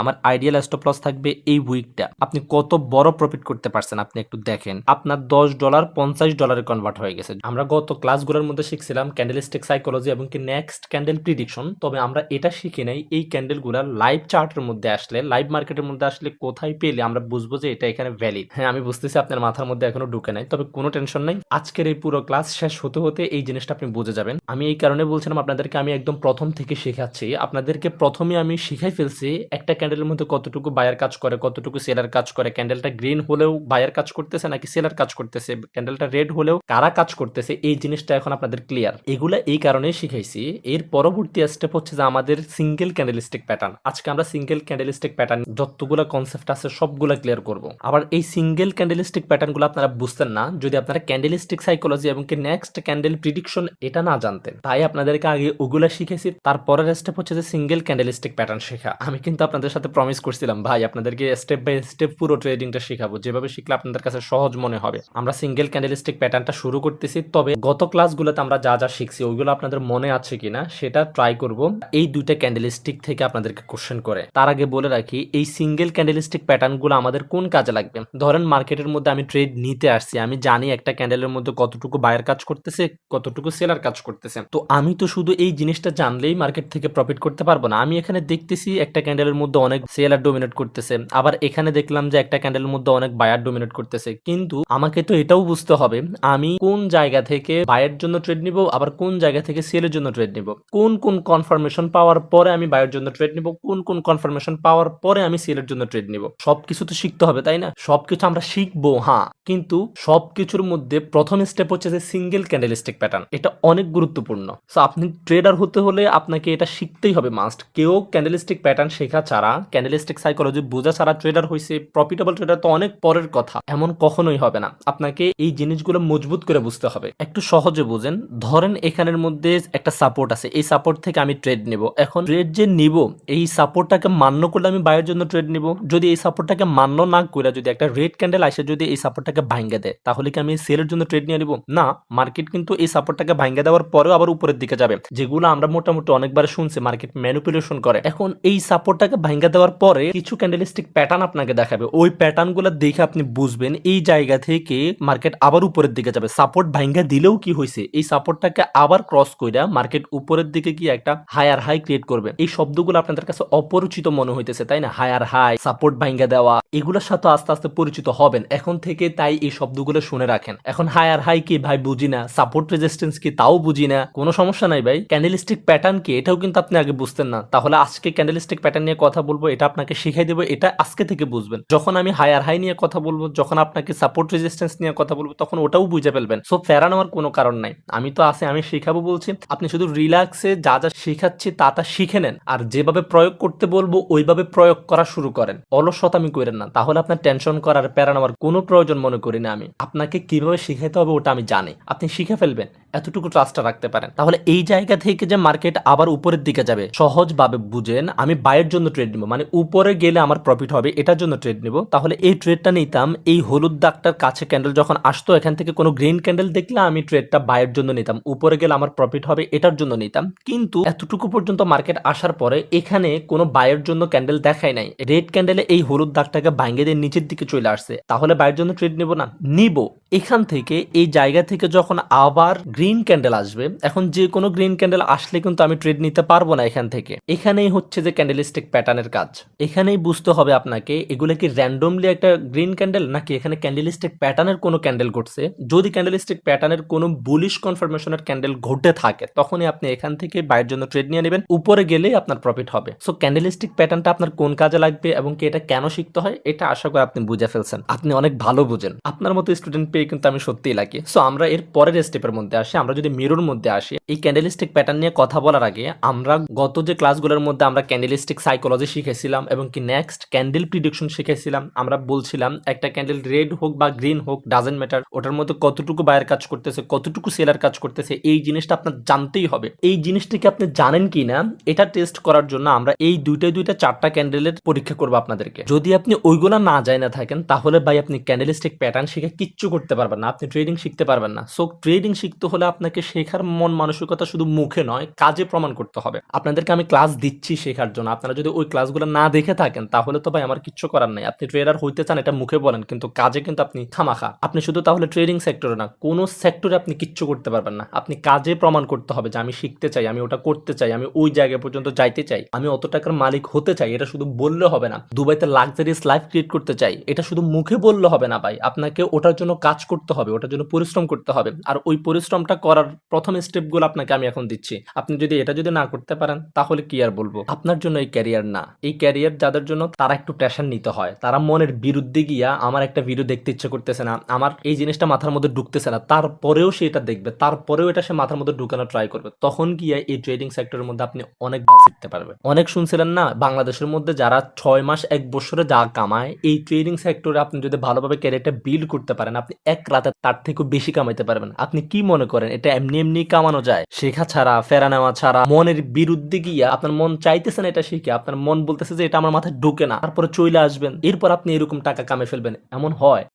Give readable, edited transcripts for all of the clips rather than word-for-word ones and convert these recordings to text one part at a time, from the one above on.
আমার ideal stop loss থাকবে এই উইকটা। আপনি কত বড় প্রফিট করতে পারছেন আপনি একটু দেখেন। আপনার $10 $50 কনভার্ট হয়ে গেছে। আমরা গত ক্লাসগুলোর মধ্যে শিখছিলাম ক্যান্ডেলস্টিক সাইকোলজি এবং কি নেক্সট ক্যান্ডেল প্রিডিকশন। তবে আমরা এটা শিখি নাই এই ক্যান্ডেলগুলা লাইভ চার্টের মধ্যে আসলে, লাইভ মার্কেটের মধ্যে আসলে কোথায় পেলে আমরা বুঝবো যে এটা এখানে ভ্যালিড। হ্যাঁ, আমি বুঝতেছি আপনার মাথার মধ্যে এখনো ঢুকে নাই, তবে কোনো টেনশন নাই। আজকের এই পুরো ক্লাস শেষ হতে হতে এই জিনিসটা আপনি বুঝে যাবেন। আমি এই কারণে বলছিলাম আপনাদেরকে, আমি একদম প্রথম থেকে শেখাচ্ছি আপনাদেরকে। প্রথমে আমি শিখাই ফেলছি একটা ক্যান্ডেলের মধ্যে কতটুকু বায়ার কাজ করে, কতটুকু সেলার কাজ করে, ক্যান্ডেলটা গ্রিন হলেও বায়ার কাজ করতেছে নাকি সেলার কাজ করতেছে, ক্যান্ডেলটা রেড হলেও কারা কাজ করতেছে, এই জিনিসটা এখন আপনাদের ক্লিয়ার। এগুলা এই কারণেই শিখাইছি। এর পরবর্তী স্টেপ হচ্ছে যে আমাদের সিঙ্গেল ক্যান্ডেলস্টিক প্যাটার্ন। আজকে আমরা সিঙ্গেল ক্যান্ডেলস্টিক প্যাটার্ন যতগুলো কনসেপ্ট আছে সবগুলো ক্লিয়ার করব। আবার এই সিঙ্গেল ক্যান্ডেলস্টিক প্যাটার্নগুলো আপনারা বুঝতেন না যদি আপনারা ক্যান্ডেলস্টিক সাইকোলজি এবং কি নেক্সট ক্যান্ডেল প্রিডিকশন এটা না জানতেন। তাই আপনাদেরকে আগে ওগুলা শিখেছি, তারপরের স্টেপ হচ্ছে যে সিঙ্গেল ক্যান্ডেলস্টিক প্যাটার্ন শেখা। আমি কিন্তু আপনাদের সাথে প্রমিস করছিলাম ভাই আপনাদেরকে স্টেপ বাই স্টেপ পুরো ট্রেডিংটা শেখাবো, যেভাবে শিখলে আপনাদের কাছে সহজ মনে হবে। আমরা সিঙ্গেল ক্যান্ডেলস্টিক প্যাটার্নটা শুরু করতেছি। তবে গত ক্লাসগুলোতে আমরা যা যা শিখছি ওইগুলো আপনাদের মনে আছে কিনা সেটা ট্রাই করব এই দুইটা ক্যান্ডেলস্টিক থেকে আপনাদেরকে কোশ্চেন করে। তার আগে বলে রাখি এই সিঙ্গেল ক্যান্ডেলস্টিক প্যাটার্নগুলো আমাদের কোন কাজে লাগবে। ধরেন মার্কেটের মধ্যে আমি ট্রেড নিতে আসছি, আমি জানি একটা ক্যান্ডেলের মধ্যে কতটুকু বায়ার কাজ করতেছে, কতটুকু সেলার কাজ করতেছে। তো আমি তো শুধু এই জিনিসটা জানলেই মার্কেট থেকে প্রফিট করতে পারবো না। আমি এখানে দেখতেছি একটা ক্যান্ডেলের মধ্যে অনেক সেলার ডোমিনেট করতেছে, আবার এখানে দেখলাম যে একটা ক্যান্ডেলের মধ্যে অনেক বায়ার ডোমিনেট করতেছে। কিন্তু আমাকে তো এটাও বুঝতে হবে আমি কোন জায়গা থেকে বায়ের জন্য ট্রেড নিব, আবার কোন জায়গা থেকে সেলের জন্য ট্রেড নিব, কোন কোন কনফার্মেশন পাওয়ার পরে আমি বায়ের জন্য ট্রেড নিব, কোন কোন কনফার্মেশন পাওয়ার পরে আমি সেলের জন্য ট্রেড নিব। সবকিছু তো শিখতে হবে তাই না? সবকিছু আমরা শিখবো হ্যাঁ, কিন্তু সবকিছুর মধ্যে প্রথম স্টেপ হচ্ছে যে সিঙ্গেল ক্যান্ডেলস্টিক প্যাটার্ন। এটা অনেক গুরুত্বপূর্ণ। সো আপনি ট্রেডার হতে হলে আপনাকে এটা শিখতেই হবে মাস্ট। কেউ ক্যান্ডেলস্টিক প্যাটার্ন শেখা ছাড়া, ক্যান্ডেলস্টিক সাইকোলজি বোঝা ছাড়া ট্রেডার হইছে, প্রফিটেবল ট্রেডার তো অনেক পরের কথা। এমন কখনোই হবে না। আপনাকে এই জিনিসগুলো মজবুত করে বুঝতে হবে। একটু সহজে বুঝেন। ধরেন এখানের মধ্যে একটা সাপোর্ট আছে, এই সাপোর্ট থেকে আমি ট্রেড নিব। এখন ট্রেড যে নিব এই সাপোর্টটাকে মান্য করলে আমি বায়ের জন্য ট্রেড নিব। যদি এই সাপোর্টটাকে মান্য না করে যদি একটা রেড ক্যান্ডেল আসে যদি এই সাপোর্টটাকে ভাঙ্গে দেয়, তাহলে কি আমি সেলের জন্য ট্রেড নিয়ে নিব? না, মার্কেট কিন্তু এই সাপোর্টটাকে ভাঙ্গে দেওয়ার পরেও আবার উপরের দিকে যাবে, যেগুলো আমরা মোটামুটি অনেকবার শুনছি মার্কেট ম্যানিপুলেশন করে। এখন এই সাপোর্টটাকে ভাঙ্গে দেওয়ার পরে কিছু ক্যান্ডেলস্টিক প্যাটার্ন আপনাকে দেখাবে, ওই প্যাটার্নগুলো দেখে আপনি বুঝবেন এই জায়গা থেকে মার্কেট আবার উপরের দিকে যাবে। সাপোর্ট ভাঙ্গা দিলেও কি হয়েছে, এই সাপোর্টটাকে আবার ক্রস কইরা মার্কেট উপরের দিকে গিয়ে একটা হায়ার হাই ক্রিয়েট করবে। এই শব্দগুলো আপনাদের কাছে অপরিচিত মনে হইতেছে তাই না? হায়ার হাই, সাপোর্ট ভাঙ্গা দেওয়া, এগুলোর সাথে আস্তে আস্তে পরিচিত হবেন এখন থেকে। তাই এই শব্দগুলো শুনে রাখেন। এখন হায়ার হাই কি ভাই বুঝি না, সাপোর্ট রেজিস্ট্যান্স কি তাও বুঝি না, কোনো সমস্যা নাই ভাই। ক্যান্ডেলস্টিক প্যাটার্ন কি এটাও কিন্তু আপনি আগে বুঝতেন না। তাহলে আজকে ক্যান্ডেলস্টিক প্যাটার্ন নিয়ে কথা বলবো, এটা আপনাকে শিখাই দেবো, এটা আজকে থেকে বুঝবেন। যখন আমি হায়ার হাই নিয়ে কথা বলবো, যখন আপনাকে সাপোর্ট রেজিস্ট্যান্স নিয়ে কথা বলবো, তখন ওটাও বুঝে ফেলবেন। সো ফেরা নেওয়ার কোনো কারণ নাই। আমি তো আছি, আমি শিখাবো বলছি। আপনি শুধু রিল্যাক্সে যা যা শিখাচ্ছি তা তা শিখে নেন, আর যেভাবে প্রয়োগ করতে বলবো ওইভাবে প্রয়োগ করা শুরু করেন। অলসতামি করেন না, তাহলে আপনার টেনশন করার প্যারা নেওয়ার কোনো প্রয়োজন মনে করি না আমি। আপনাকে কিভাবে শিখাইতে হবে ওটা আমি জানি, আপনি শিখে ফেলবেন, এতটুকু ট্রাস্টটা রাখতে পারেন। তাহলে এই জায়গা থেকে যে মার্কেট আবার উপরের দিকে যাবে সহজভাবে বুঝেন। আমি বায়ের জন্য ট্রেড নিব, মানে উপরে গেলে আমার প্রফিট হবে এটার জন্য ট্রেড নিব। তাহলে এই ট্রেডটা নিতাম এই হলুদ দাগটার কাছে ক্যান্ডেল যখন আসতো, এখান থেকে কোনো গ্রিন ক্যান্ডেল দেখলে আমি ট্রেডটা বায়ের জন্য নিতাম, উপরে গেলে আমার প্রফিট হবে এটার জন্য নিতাম। কিন্তু এতটুকু পর্যন্ত মার্কেট আসার পরে এখানে কোনো বায়ের জন্য ক্যান্ডেল দেখাই নাই। রেড ক্যান্ডেলে এই হলুদ দাগটাকে ভাঙিয়ে দিয়ে নিচের দিকে চলে আসছে, তাহলে বায়ের জন্য ট্রেড নিব না? নিব। এখান থেকে এই জায়গা থেকে যখন আবার গ্রিন ক্যান্ডেল আসবে, এখন যে কোনো গ্রিন ক্যান্ডেল আসলে কিন্তু আমি ট্রেড নিতে পারবো না এখান থেকে। এখানেই হচ্ছে যে ক্যান্ডেলস্টিক প্যাটার্নের কাজ। এখানেই বুঝতে হবে আপনাকে এগুলো কি র্যান্ডমলি একটা গ্রিন ক্যান্ডেল নাকি এখানে ক্যান্ডেলস্টিক প্যাটার্নের কোনো ক্যান্ডেল ঘটছে। যদি ক্যান্ডেলস্টিক প্যাটার্নের কোনো বুলিশ কনফার্মেশনের ক্যান্ডেল ঘটে থাকে তখনই আপনি এখান থেকে বাইরের জন্য ট্রেড নিয়ে নেবেন, উপরে গেলেই আপনার প্রফিট হবে। সো ক্যান্ডেলস্টিক প্যাটার্নটা আপনার কোন কাজে লাগবে এবং কি এটা কেন শিখতে হয় এটা আশা করি আপনি বুঝে ফেলছেন। আপনি অনেক ভালো বুঝেন, আপনার মতো স্টুডেন্ট পেয়ে কিন্তু আমি সত্যিই লাকি। সো আমরা এর পরের স্টেপের মধ্যে আসি। আমরা যদি মিরর মধ্যে আসি, এই ক্যান্ডেলস্টিক প্যাটার্ন নিয়ে কথা বলার আগে আমরা গত যে ক্লাসগুলোর মধ্যে আমরা ক্যান্ডেলস্টিক সাইকোলজি শিখেছিলাম এবং কি নেক্সট ক্যান্ডেল প্রিডিকশন শিখেছিলাম। আমরা বলছিলাম একটা ক্যান্ডেল রেড হোক বা গ্রিন হোক ডাজেন্ট ম্যাটার, ওটার মধ্যে কতটুকু বায়ার কাজ করতেছে কতটুকু সেলার কাজ করতেছে এই জিনিসটা আপনার জানতেই হবে। এই জিনিসটাকে আপনি জানেন কি না এটা টেস্ট করার জন্য আমরা এই দুইটা চারটা ক্যান্ডেলের পরীক্ষা করবো আপনাদেরকে। যদি আপনি ওইগুলা না যায় না থাকেন তাহলে ভাই আপনি ক্যান্ডেলস্টিক প্যাটার্ন শিখে কিচ্ছু করতে পারবেন না, আপনি ট্রেডিং শিখতে পারবেন না। সো ট্রেডিং শিখতে হলে তাহলে আপনাকে শেখার মন মানসিকতা শুধু মুখে নয় কাজে প্রমাণ করতে হবে। আপনাদেরকে আমি ক্লাস দিচ্ছি শেখার জন্য, আপনারা যদি ওই ক্লাসগুলো না দেখে থাকেন তাহলে তো ভাই আমার কিচ্ছু করার নাই। আপনি ট্রেডার হইতে চান এটা মুখে বলেন, কিন্তু কাজে কিন্তু আপনি খামাখা। আপনি শুধু তাহলে ট্রেডিং সেক্টরে না, কোনো সেক্টরে আপনি কিচ্ছু করতে পারবেন না। আপনি কাজে প্রমাণ করতে হবে যে আমি শিখতে চাই, আমি ওটা করতে চাই, আমি ওই জায়গা পর্যন্ত যাইতে চাই, আমি অত টাকার মালিক হতে চাই। এটা শুধু বললে হবে না। দুবাইতে লাক্সারিয়াস লাইফ ক্রিয়েট করতে চাই, এটা শুধু মুখে বললে হবে না ভাই। আপনাকে ওটার জন্য কাজ করতে হবে, ওটার জন্য পরিশ্রম করতে হবে। আর ওই পরিশ্রমটা করার প্রথম স্টেপগুলো আপনাকে আমি এখন দিচ্ছি। আপনি যদি এটা যদি না করতে পারেন তাহলে কি আর বলবো, আপনার জন্য এই ক্যারিয়ার না। এই ক্যারিয়ার যাদের জন্য তারা একটু প্রেশার নিতে হয়, তারা মনের বিরুদ্ধে গিয়া আমার একটা ভিডিও দেখতে ইচ্ছে করতেছে না, আমার এই জিনিসটা মাথার মধ্যে ঢুকতেছে না, তারপরেও সে এটা দেখবে, তারপরেও এটা সে মাথার মধ্যে ঢুকানো ট্রাই করবে। তখন গিয়ে এই ট্রেডিং সেক্টরের মধ্যে আপনি অনেক ভালো শিখতে পারবেন। অনেক শুনছিলেন না বাংলাদেশের মধ্যে যারা 6 মাস 1 বছরে যা কামায়, এই ট্রেডিং সেক্টরে আপনি যদি ভালোভাবে ক্যারিয়ারটা বিল্ড করতে পারেন, আপনি এক রাতে তার থেকেও বেশি কামাইতে পারবেন। আপনি কি মনে করেন এটা এমনি এমনি কামানো যায়? শেখা ছাড়া, ফেরা নেওয়া ছাড়া, মনের বিরুদ্ধে গিয়া আপনার মন চাইতেছে না এটা শিখে, আপনার মন বলতেছে যে এটা আমার মাথায় ঢোকে না, তারপরে চলে আসবেন, এরপর আপনি এরকম টাকা কামে ফেলবেন, এমন হয়?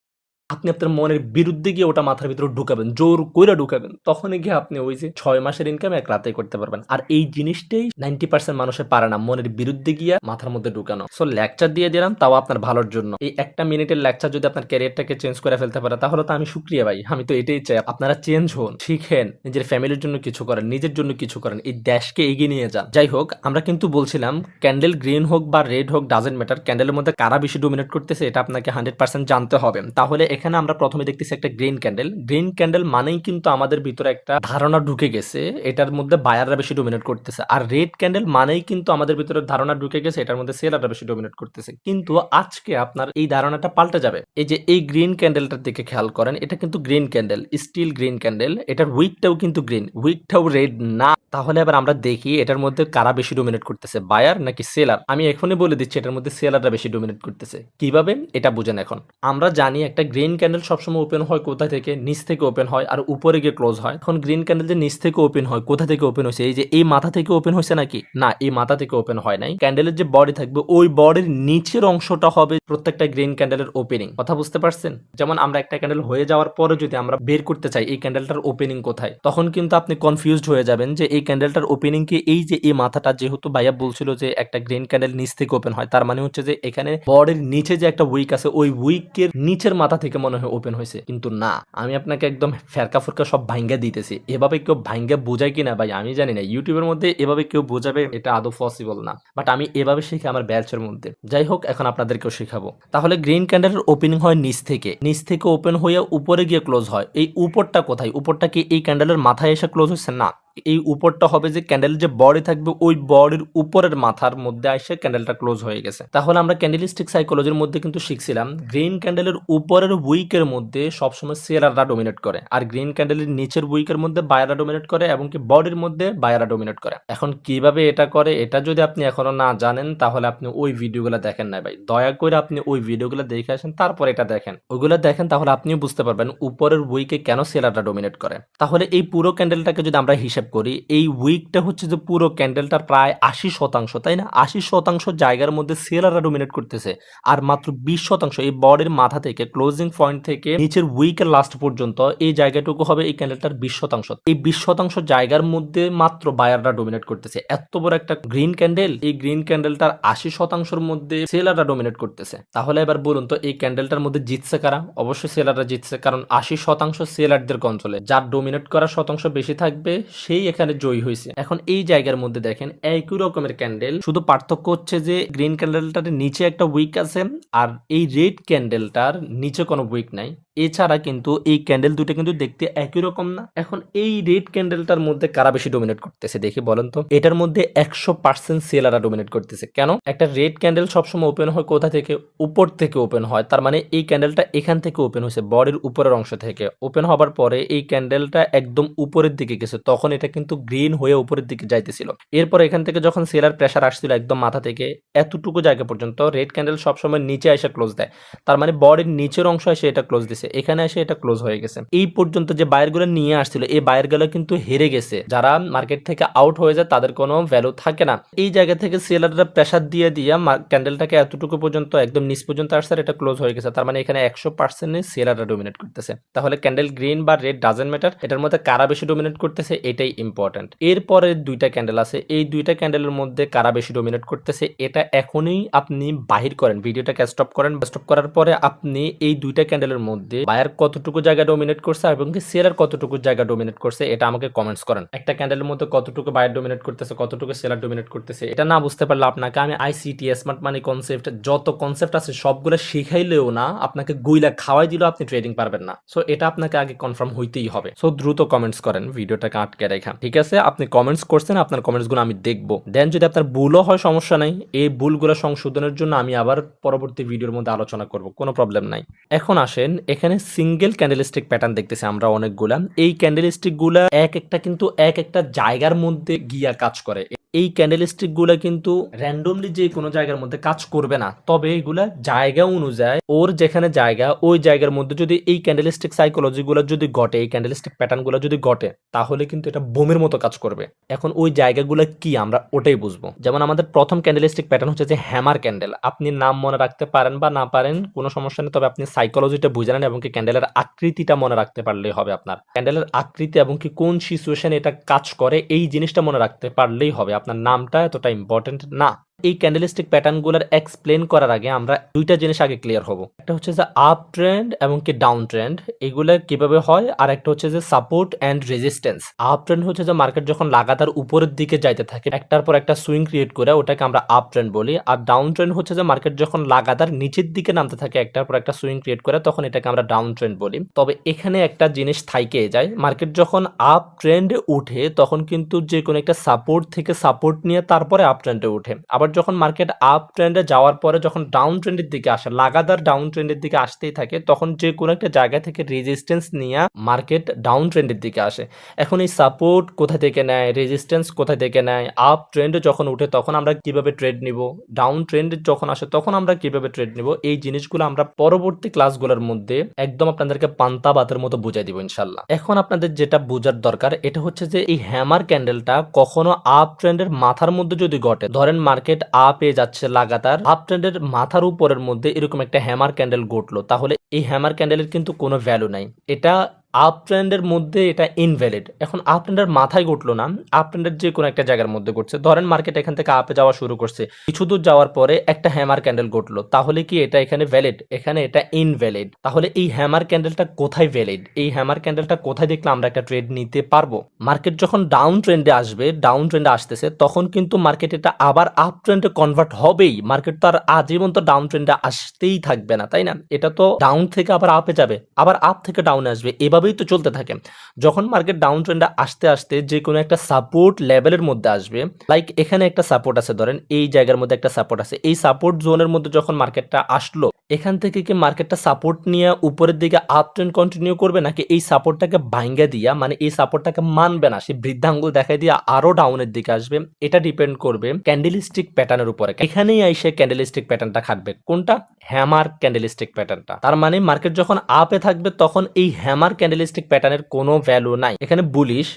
আপনি আপনার মনের বিরুদ্ধে গিয়ে ওটা মাথার ভিতরে ঢুকাবেন, জোর কইরা ঢুকাবেন, তখনই গিয়ে আপনি ওই যে 6 মাসের ইনকাম এক রাতেই করতে পারবেন। আর এই জিনিসটাই 90% মানুষে পারে না, মনের বিরুদ্ধে গিয়া মাথার মধ্যে ঢুকানো। সো লেকচার দিয়ে দিলাম, তাও আপনার ভালোর জন্য। এই একটা মিনিটের লেকচার যদি আপনার ক্যারিয়ারটাকে চেঞ্জ করে ফেলতে পারে তাহলে তো আমি শুক্রিয়া ভাই। আমি তো এটাই চাই আপনারা চেঞ্জ হন, শিখেন, নিজের ফ্যামিলির জন্য কিছু করেন, নিজের জন্য কিছু করেন, এই দেশকে এগিয়ে নিয়ে যান। যাই হোক, আমরা কিন্তু বলছিলাম ক্যান্ডেল গ্রিন হোক বা রেড হোক ডাজেন্ট ম্যাটার, ক্যান্ডেলের মধ্যে কারা বেশি ডোমিনেট করতেছে এটা আপনাকে 100% জানতে হবে। তাহলে এখানে আমরা প্রথমে দেখতেছি একটা গ্রিন ক্যান্ডেল। গ্রিন ক্যান্ডেল মানেই কিন্তু আমাদের ভিতরে একটা ধারণা ঢুকে গেছে এটার মধ্যে বায়াররা বেশি ডোমিনেট করতেছে। আর রেড ক্যান্ডেল মানেই কিন্তু আমাদের ভিতরে ধারণা ঢুকে গেছে এটার মধ্যে সেলাররা বেশি ডোমিনেট করতেছে। কিন্তু আজকে আপনার এই ধারণাটা পাল্টে যাবে। এই যে এই গ্রিন ক্যান্ডেলটার দিকে খেয়াল করেন, এটা কিন্তু green candle, still green candle. এটার উইকটাও কিন্তু গ্রিন, উইকটাও রেড না। তাহলে এবার আমরা দেখি এটার মধ্যে কারা বেশি ডোমিনেট করতেছে, বায়ার নাকি সেলার। আমি এখনই বলে দিচ্ছি এটার মধ্যে সেলাররা বেশি ডোমিনেট করতেছে। কিভাবে এটা বুঝেন এখন। আমরা জানি একটা গ্রিন ক্যান্ডেল সবসময় ওপেন হয় কোথা থেকে, নিচ থেকে ওপেন হয় আর উপরে গিয়ে ক্লোজ হয়। এখন গ্রিন ক্যান্ডেল যে নিচ থেকে ওপেন হয়, কোথা থেকে ওপেন হয়েছে? এই যে এই মাথা থেকে ওপেন হয়েছে নাকি? না, এই মাথা থেকে ওপেন হয় নাই। ক্যান্ডেলের যে বডি থাকবে ওই বডির নিচের অংশটা হবে প্রত্যেকটা গ্রিন ক্যান্ডেলের ওপেনিং। কথা বুঝতে পারছেন? যেমন আমরা একটা ক্যান্ডেল হয়ে যাওয়ার পরে যদি আমরা বের করতে চাই এই ক্যান্ডেলটার ওপেনিং কোথায়, তখন কিন্তু আপনি কনফিউজড হয়ে যাবেন যে এই ক্যান্ডেলটার ওপেনিং কি এই যে এই মাথাটা, যেহেতু ভাইয়া বলছিল যে একটা গ্রিন ক্যান্ডেল নিচ থেকে ওপেন হয়, তার মানে হচ্ছে যে এখানে বডির নিচে যে একটা উইক আছে ওই উইকের নিচের মাথা থেকে মনে হয় ওপেন হয়েছে। কিন্তু না, আমি আপনাকে একদম ফেরকা ফুরকা সব ভাঙ্গা দিতেছি। এভাবে কেউ ভাঙ্গা বোঝায় কিনা ভাই আমি জানি না, ইউটিউবের মধ্যে এভাবে কেউ বোঝাবে এটা আদৌ পসিবল না, বাট আমি এভাবে শিখি আমার ব্যাচের মধ্যে। যাই হোক, এখন আপনাদেরকেও শেখাবো। তাহলে গ্রিন ক্যান্ডেলের ওপেনিং হয় নিচ থেকে, নিচ থেকে ওপেন হয়ে উপরে গিয়ে ক্লোজ হয়। এই উপরটা কোথায়? উপরটা কি এই ক্যান্ডেলের মাথায় এসে ক্লোজ হচ্ছে? না, এই উপরটা হবে যে ক্যান্ডেলের যে বডি থাকবে ওই বডির উপরের মাথার মধ্যে এসে ক্যান্ডেলটা ক্লোজ হয়ে গেছে। তাহলে আমরা ক্যান্ডেলিস্টিক সাইকোলজির মধ্যে কিন্তু শিখছিলাম গ্রিন ক্যান্ডেলের উপরের উইকের মধ্যে সবসময় সেলাররা ডোমিনেট করে, আর গ্রিন ক্যান্ডেলের নিচের উইকের মধ্যে বায়াররা ডোমিনেট করে, এবং কি বডির মধ্যে বায়াররা ডোমিনেট করে। এখন কিভাবে এটা করে, এটা যদি আপনি এখনো না জানেন তাহলে আপনি ওই ভিডিওগুলো দেখেন না ভাই, দয়া করে আপনি ওই ভিডিওগুলো দেখে আসেন, তারপর এটা দেখেন, ওইগুলো দেখেন, তাহলে আপনিও বুঝতে পারবেন উপরের উইকে কেন সেলাররা ডোমিনেট করে। তাহলে এই পুরো ক্যান্ডেলটাকে যদি আমরা হিসাব করি, এই উইকটা হচ্ছে যে পুরো ক্যান্ডেলটার প্রায় 80%, তাই না? 80% জায়গার মধ্যে সেলাররা ডোমিনেট করতেছে, আর মাত্র 20% এই বডির মাথা থেকে ক্লোজিং পয়েন্ট থেকে নিচের উইকের লাস্ট পর্যন্ত এই জায়গাটুকু হবে এই ক্যান্ডেলটার 20%। এই 20% জায়গার মধ্যে মাত্র বায়াররা ডোমিনেট করতেছে। এত বড় একটা গ্রিন ক্যান্ডেল, এই গ্রিন ক্যান্ডেলটার 80%-র মধ্যে সেলাররা ডোমিনেট করতেছে। তাহলে এবার বলুন তো এই ক্যান্ডেলটার মধ্যে জিতছে কারা? অবশ্যই সেলাররা জিতছে, কারণ 80% সেলারদের কন্ট্রোলে, যার ডোমিনেট করার শতাংশ বেশি থাকবে সেই এখানে জয়ী হয়েছে। এখন এই জায়গার মধ্যে দেখেন একই রকমের ক্যান্ডেল, শুধু পার্থক্য হচ্ছে যে গ্রিন ক্যান্ডেলটার নিচে একটা উইক আছে আর এই রেড ক্যান্ডেলটার নিচে কোনো উইক নাই। এছাড়া কিন্তু এই ক্যান্ডেল দুটো কিন্তু দেখতে একই রকম না। এখন এই রেড ক্যান্ডেলটার মধ্যে কারা বেশি ডোমিনেট করতেছে দেখি বলেন তো। এটার মধ্যে 100% সেলাররা ডোমিনেট করতেছে। কেন? একটা রেড ক্যান্ডেল সবসময় ওপেন হয় কোথা থেকে? উপর থেকে ওপেন হয়। তার মানে এই ক্যান্ডেলটা এখান থেকে ওপেন হয়েছে, বডির উপরের অংশ থেকে ওপেন হবার পরে এই ক্যান্ডেলটা একদম উপরের দিকে গেছে, তখন এটা কিন্তু গ্রিন হয়ে উপরের দিকে যাইতেছিল। এরপর এখান থেকে যখন সেলার প্রেসার আসছিল একদম মাথা থেকে এতটুকু জায়গা পর্যন্ত, রেড ক্যান্ডেল সবসময় নিচে এসে ক্লোজ দেয়। তার মানে বডির নিচের অংশ এসে এটা ক্লোজ দিছে। এসে, এখানে এসে এটা ক্লোজ হয়ে গেছে। এই পর্যন্ত যে বায়ারগুলো নিয়ে আসছিল এই বায়ারগুলো কিন্তু হেরে গেছে। যারা মার্কেট থেকে আউট হয়ে যায় তাদের কোনো ভ্যালু থাকে না। এই জায়গা থেকে সেলাররা প্রেসার দিয়ে ক্যান্ডেলটাকে এতটুকু পর্যন্ত একদম নিচ পর্যন্ত আসছে আর এটা ক্লোজ হয়ে গেছে। তার মানে এখানে 100% সেলাররা ডমিনেট করতেছে। তাহলে ক্যান্ডেল গ্রিন বা রেড ডাজেন্ট ম্যাটার, এটার মধ্যে কারা বেশি ডমিনেট করতেছে এটাই ইম্পর্টেন্ট। এরপরে দুইটা ক্যান্ডেল আছে, এই দুইটা ক্যান্ডেলের মধ্যে কারা বেশি ডমিনেট করতেছে এটা এখনই আপনি বাহির করেন, ভিডিওটাকে স্টপ করেন। স্টপ করার পরে আপনি এই দুইটা ক্যান্ডেলের মধ্যে বায়ার কতটুকু জায়গা ডমিনেট করছে এবং কি সেলার কতটুকু জায়গা ডমিনেট করছে এটা আমাকে কমেন্টস করেন। একটা ক্যান্ডেলের মধ্যে কতটুকু বায়ার ডমিনেট করতেছে, কতটুকু সেলার ডমিনেট করতেছে, এটা না বুঝতে পারলে আপনাকে আমি আইসিটি স্মার্ট মানি কনসেপ্ট যত কনসেপ্ট আছে সবগুলো শিখাইলেও না, আপনাকে গুইলা খাওয়াই দিলেও আপনি ট্রেডিং পারবেন না। সো এটা আপনাকে আগে কনফার্ম হইতেই হবে। সো দ্রুত কমেন্টস করেন, ভিডিওটাকে আটকে রেখা। ঠিক আছে, আপনি কমেন্টস করছেন, আপনার কমেন্টস গুলো আমি দেখবো। দেন যদি আপনার ভুলও হয় সমস্যা নাই, এই ভুলগুলো সংশোধনের জন্য আমি আবার পরবর্তী ভিডিওর মধ্যে আলোচনা করব, কোনো প্রবলেম নাই। এখন আসেন, এখানে সিঙ্গেল ক্যান্ডেলস্টিক প্যাটার্ন দেখতেছি আমরা অনেকগুলা। এই ক্যান্ডেলস্টিক গুলা এক একটা কিন্তু এক একটা জায়গার মধ্যে গিয়া কাজ করে। এই ক্যান্ডেলস্টিক গুলা কিন্তু র্যান্ডমলি যে কোনো জায়গার মধ্যে কাজ করবে না, তবে এগুলা জায়গা অনুযায়ী ওর যেখানে জায়গা ওই জায়গার মধ্যে যদি এই ক্যান্ডেলস্টিক সাইকোলজি গুলো যদি ঘটে, এই ক্যান্ডেলস্টিক প্যাটার্ন গুলো যদি ঘটে, তাহলে কিন্তু এটা বোমের মতো কাজ করবে। এখন ওই জায়গাগুলো কি আমরা ওটাই বুঝবো। যেমন আমাদের প্রথম ক্যান্ডেলস্টিক প্যাটার্ন হচ্ছে যে হ্যামার ক্যান্ডেল। আপনি নাম মনে রাখতে পারেন বা না পারেন কোনো সমস্যা নেই, তবে আপনি সাইকোলজিটা বুঝে নেন এবং কি ক্যান্ডেলের আকৃতিটা মনে রাখতে পারলেই হবে। আপনার ক্যান্ডেলের আকৃতি এবং কি কোন সিচুয়েশনে এটা কাজ করে এই জিনিসটা মনে রাখতে পারলেই হবে, আপনার নামটা এতটা ইম্পর্টেন্ট না। এই ক্যান্ডেলস্টিক প্যাটার্নগুলোর এক্সপ্লেন করার আগে আমরা দুইটা জিনিস আগে ক্লিয়ার হব। একটা হচ্ছে যে আপ ট্রেন্ড এবং কি ডাউন ট্রেন্ড, এগুলো কিভাবে হয়, আর একটা হচ্ছে যে support and resistance. Up trend হচ্ছে যে মার্কেট যখন লাগাতার উপরের দিকে যাইতে থাকে একটার পর একটা সুইং ক্রিয়েট করে, ওটাকে আমরা আপ ট্রেন্ড বলি। আর ডাউন ট্রেন্ড হচ্ছে যে মার্কেট যখন লাগাতার নিচের দিকে নামতে থাকে একটার পর একটা সুইং ক্রিয়েট করে, তখন এটাকে আমরা ডাউন ট্রেন্ড বলি। তবে এখানে একটা জিনিস থাইকে যায়, মার্কেট যখন আপ ট্রেন্ডে উঠে তখন কিন্তু যে কোনো একটা সাপোর্ট থেকে সাপোর্ট নিয়ে তারপরে আপ ট্রেন্ডে উঠে। আবার যখন মার্কেট আপ ট্রেন্ডে যাওয়ার পরে যখন ডাউন ট্রেন্ডের দিকে আসে, লাগাতার ডাউন ট্রেন্ডের দিকে আসতেই থাকে, তখন যে কোনো একটা জায়গা থেকে রেজিস্ট্যান্স নিয়ে মার্কেট ডাউন ট্রেন্ডের দিকে আসে। এখন এই সাপোর্ট কোথা থেকে নেয়, রেজিস্ট্যান্স কোথা থেকে নেয়, আপ ট্রেন্ডে যখন উঠে তখন আমরা কিভাবে ট্রেড নিব, ডাউন ট্রেন্ডে যখন আসে তখন আমরা কিভাবে ট্রেড নিব, এই জিনিসগুলো আমরা পরবর্তী ক্লাসগুলোর মধ্যে একদম আপনাদেরকে পান্তা ভাতের মতো বুঝাই দিব ইনশাল্লাহ। এখন আপনাদের যেটা বোঝার দরকার এটা হচ্ছে যে এই হ্যামার ক্যান্ডেলটা কখনো আপ ট্রেন্ডের মাথার মধ্যে যদি ঘটে, ধরেন মার্কেট আপে যাচ্ছে লাগাতার, আপ ট্রেন্ডের মাথার উপরের মধ্যে এরকম একটা হ্যামার ক্যান্ডেল ঘটলো, তাহলে এই হ্যামার ক্যান্ডেলের কিন্তু কোনো ভ্যালু নাই, এটা আপ ট্রেন্ডের মধ্যে এটা ইনভ্যালিড। এখন আপ ট্রেন্ডের মাথায় ঘটলো না, আপ ট্রেন্ডের যে কোনো একটা জায়গার মধ্যে ঘটছে। ধরেন মার্কেট এখান থেকে আপে যাওয়া শুরু করছে, কিছু দূর যাওয়ার পরে একটা হ্যামার ক্যান্ডেল ঘটলো, তাহলে কি এটা এখানে ভ্যালিড? এখানে এটা ইনভ্যালিড। তাহলে এই হ্যামার ক্যান্ডেলটা কোথায় ভ্যালিড? এই হ্যামার ক্যান্ডেলটা কোথায় দেখলে আমরা একটা ট্রেড নিতে পারবো? মার্কেট যখন ডাউন ট্রেন্ডে আসবে, ডাউন ট্রেন্ডে আসতেছে, তখন কিন্তু মার্কেট এটা আবার আপ ট্রেন্ডে কনভার্ট হবেই। মার্কেট তো আর আজীবন তো ডাউন ট্রেন্ডে আসতেই থাকবে না, তাই না? এটা তো ডাউন থেকে আবার আপে যাবে, আবার আপ থেকে ডাউনে আসবে, এভাবেই তো চলতে থাকে। যখন মার্কেট ডাউন ট্রেন্ডে আসতে আসতে যে কোনো একটা সাপোর্ট লেভেলের মধ্যে আসবে, লাইক এখানে একটা সাপোর্ট আছে, ধরেন এই জায়গার মধ্যে একটা সাপোর্ট আছে, এই সাপোর্ট জোনের মধ্যে যখন মার্কেটটা আসলো, এখান থেকে কি মার্কেটটা সাপোর্ট নিয়ে উপরের দিকে আপ ট্রেন্ড কন্টিনিউ করবে, নাকি এই সাপোর্টটাকে ভাঙ্গা দিয়া, মানে এই সাপোর্টটাকে মানবে না, সে বৃদ্ধাঙ্গুল দেখাই দিয়ে আরো ডাউনের দিকে আসবে? এটা ডিপেন্ড করবে ক্যান্ডেলস্টিক প্যাটার্নের উপরে। এখানেই আইসে ক্যান্ডেলস্টিক প্যাটার্নটা খাটবে, কোনটা? হ্যামার ক্যান্ডেলস্টিক প্যাটার্নটা। তার মানে মার্কেট যখন আপে থাকবে তখন এই হ্যামার ক্যান্ডেলস্টিক প্যাটার্নের কোনো ভ্যালু নাই। এখানে বুলিশ